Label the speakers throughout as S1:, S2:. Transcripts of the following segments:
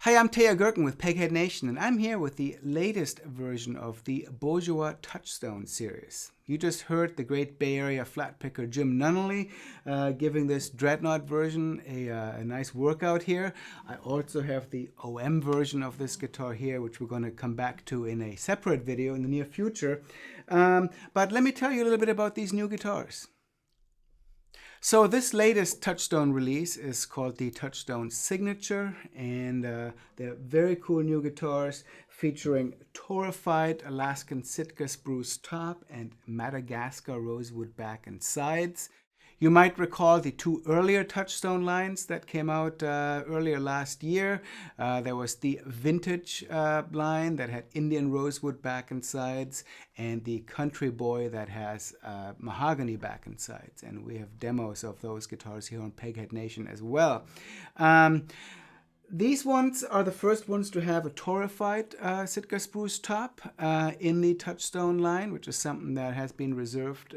S1: Hi, I'm Teja Gerken with Peghead Nation, and I'm here with the latest version of the Bourgeois Touchstone series. You just heard the great Bay Area flatpicker Jim Nunally giving this dreadnought version a nice workout here. I also have the OM version of this guitar here, which we're going to come back to in a separate video in the near future. But let me tell you a little bit about these new guitars. So this latest Touchstone release is called the Touchstone Signature, and they're very cool new guitars featuring torrefied Alaskan Sitka spruce top and Madagascar rosewood back and sides. You might recall the two earlier Touchstone lines that came out earlier last year. There was the vintage line that had Indian rosewood back and sides, and the Country Boy that has mahogany back and sides. And we have demos of those guitars here on Peghead Nation as well. These ones are the first ones to have a torrefied Sitka spruce top in the Touchstone line, which is something that has been reserved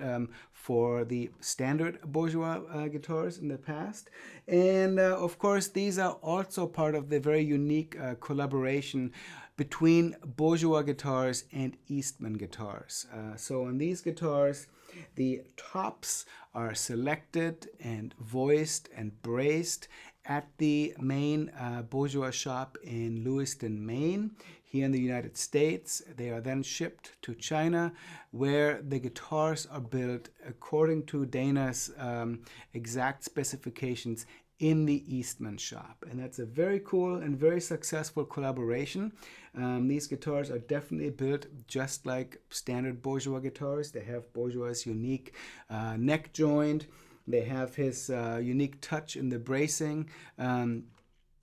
S1: for the standard Bourgeois guitars in the past. And of course, these are also part of the very unique collaboration between Bourgeois guitars and Eastman guitars. So on these guitars, the tops are selected and voiced and braced at the main Bourgeois shop in Lewiston, Maine, here in the United States. They are then shipped to China, where the guitars are built according to Dana's exact specifications in the Eastman shop. And that's a very cool and very successful collaboration. These guitars are definitely built just like standard Bourgeois guitars. They have Bourgeois' unique neck joint. They have his unique touch in the bracing,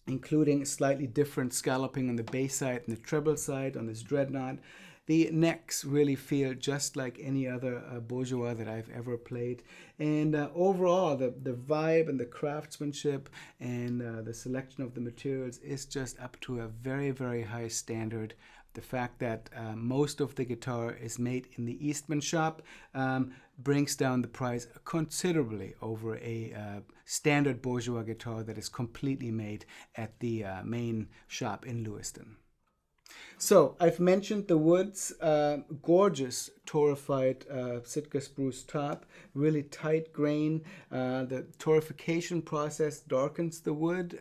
S1: including slightly different scalloping on the bass side and the treble side on this dreadnought. The necks really feel just like any other Bourgeois that I've ever played. And overall, the vibe and the craftsmanship and the selection of the materials is just up to a very, very high standard. The fact that most of the guitar is made in the Eastman shop brings down the price considerably over a standard Bourgeois guitar that is completely made at the main shop in Lewiston. So I've mentioned the woods, gorgeous torrefied Sitka spruce top, really tight grain. The torrefication process darkens the wood.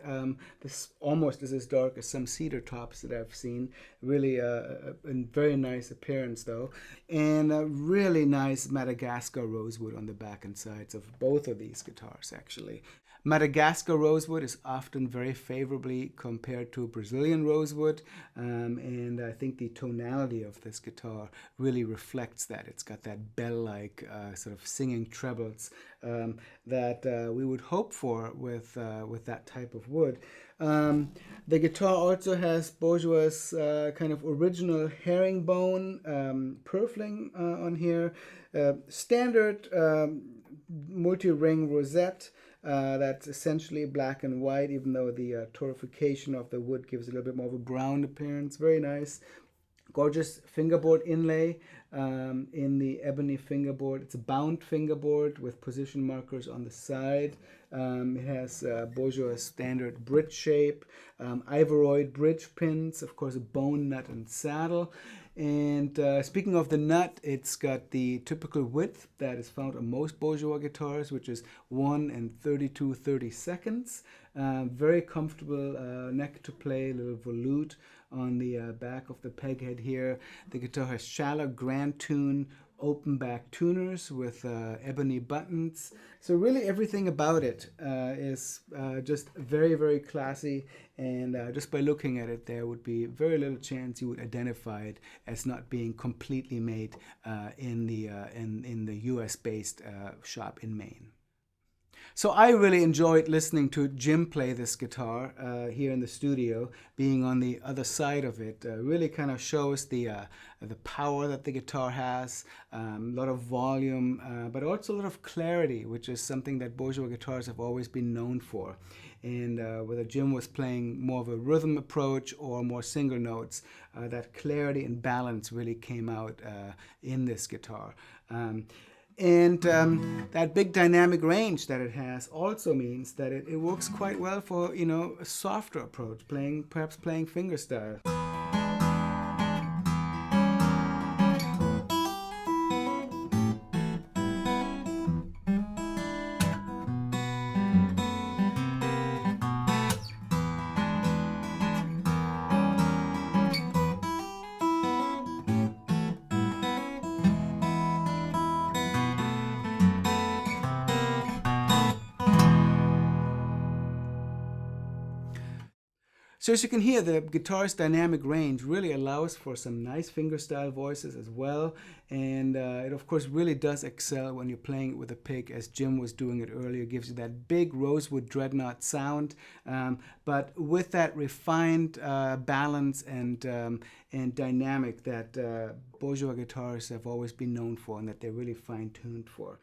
S1: This almost is as dark as some cedar tops that I've seen. Really a very nice appearance though. And a really nice Madagascar rosewood on the back and sides of both of these guitars actually. Madagascar rosewood is often very favorably compared to Brazilian rosewood, and I think the tonality of this guitar really reflects that. It's got that bell-like sort of singing trebles that we would hope for with that type of wood. The guitar also has Bourgeois' kind of original herringbone purfling on here, standard multi-ring rosette. That's essentially black and white, even though the torrefication of the wood gives a little bit more of a brown appearance. Very nice. Gorgeous fingerboard inlay in the ebony fingerboard. It's a bound fingerboard with position markers on the side. It has Bourgeois standard bridge shape, ivoroid bridge pins, of course a bone nut and saddle. And speaking of the nut, it's got the typical width that is found on most Bourgeois guitars, which is 1 32/32. Very comfortable neck to play, a little volute on the back of the peg head here. The guitar has shallow grand tune open back tuners with ebony buttons. So really everything about it is just very, very classy, and just by looking at it there would be very little chance you would identify it as not being completely made in the US based shop in Maine. So I really enjoyed listening to Jim play this guitar here in the studio. Being on the other side of it really kind of shows the power that the guitar has, a lot of volume, but also a lot of clarity, which is something that Bourgeois guitars have always been known for. And whether Jim was playing more of a rhythm approach or more single notes, that clarity and balance really came out in this guitar. And that big dynamic range that it has also means that it works quite well for, you know, a softer approach, perhaps playing fingerstyle. So as you can hear, the guitar's dynamic range really allows for some nice fingerstyle voices as well. And it, of course, really does excel when you're playing it with a pick, as Jim was doing it earlier. It gives you that big rosewood dreadnought sound, but with that refined balance and dynamic that Bourgeois guitarists have always been known for and that they're really fine-tuned for.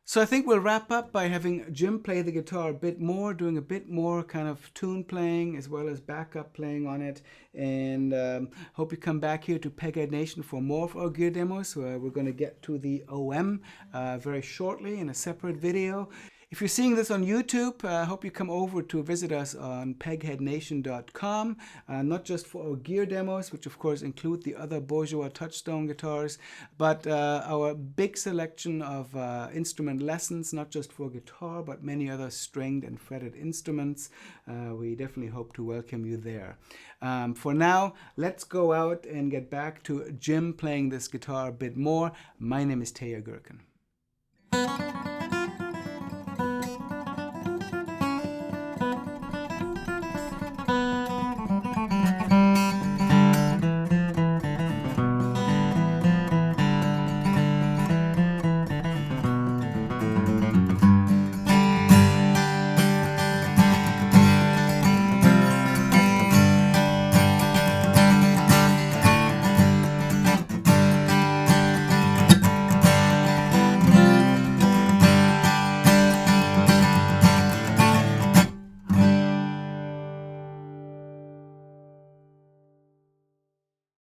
S1: So I think we'll wrap up by having Jim play the guitar a bit more, doing a bit more kind of tune playing as well as backup playing on it. And hope you come back here to Peghead Nation for more of our gear demos. We're going to get to the OM very shortly in a separate video. If you're seeing this on YouTube, I hope you come over to visit us on pegheadnation.com, not just for our gear demos, which of course include the other Bourgeois Touchstone guitars, but our big selection of instrument lessons, not just for guitar, but many other stringed and fretted instruments. We definitely hope to welcome you there. For now, let's go out and get back to Jim playing this guitar a bit more. My name is Teja Gerken.